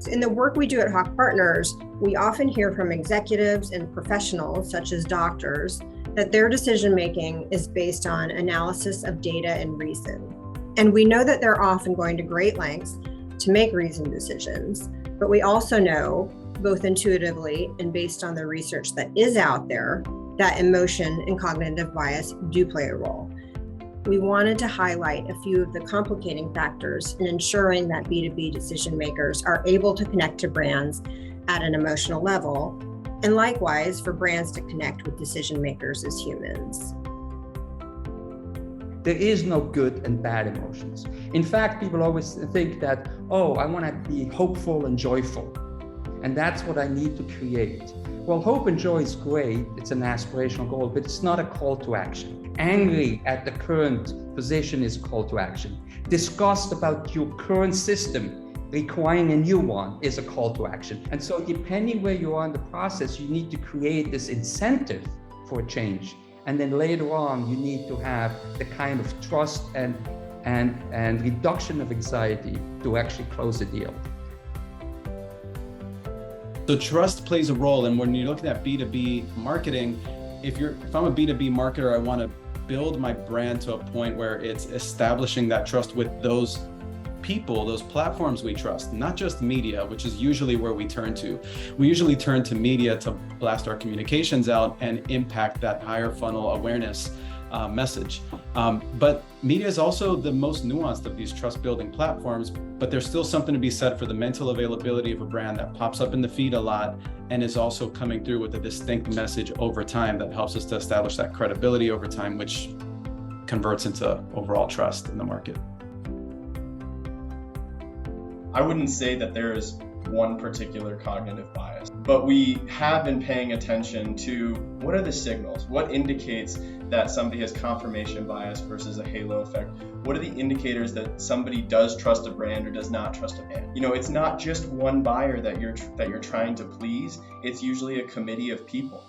In the work we do at Hawk Partners, we often hear from executives and professionals, such as doctors, that their decision-making is based on analysis of data and reason. And we know that they're often going to great lengths to make reasoned decisions, but we also know, both intuitively and based on the research that is out there, that emotion and cognitive bias do play a role. We wanted to highlight a few of the complicating factors in ensuring that B2B decision makers are able to connect to brands at an emotional level, and likewise for brands to connect with decision makers as humans. There is no good and bad emotions. In fact, people always think that, oh, I want to be hopeful and joyful, and that's what I need to create. Well, hope and joy is great. It's an aspirational goal, but it's not a call to action. Angry at the current position is a call to action. Disgust about your current system requiring a new one is a call to action. And so depending where you are in the process, you need to create this incentive for change. And then later on, you need to have the kind of trust and reduction of anxiety to actually close a deal. So trust plays a role, and when you're looking at B2B marketing, if I'm a B2B marketer, I want to build my brand to a point where it's establishing that trust with those people, those platforms we trust, not just media, which is usually where we turn to. We usually turn to media to blast our communications out and impact that higher funnel awareness message. But media is also the most nuanced of these trust building platforms, but there's still something to be said for the mental availability of a brand that pops up in the feed a lot and is also coming through with a distinct message over time that helps us to establish that credibility over time, which converts into overall trust in the market. I wouldn't say that there is one particular cognitive bias, but we have been paying attention to what are the signals, what indicates that somebody has confirmation bias versus a halo effect. What are the indicators that somebody does trust a brand or does not trust a brand? You know, it's not just one buyer that you're trying to please. It's usually a committee of people.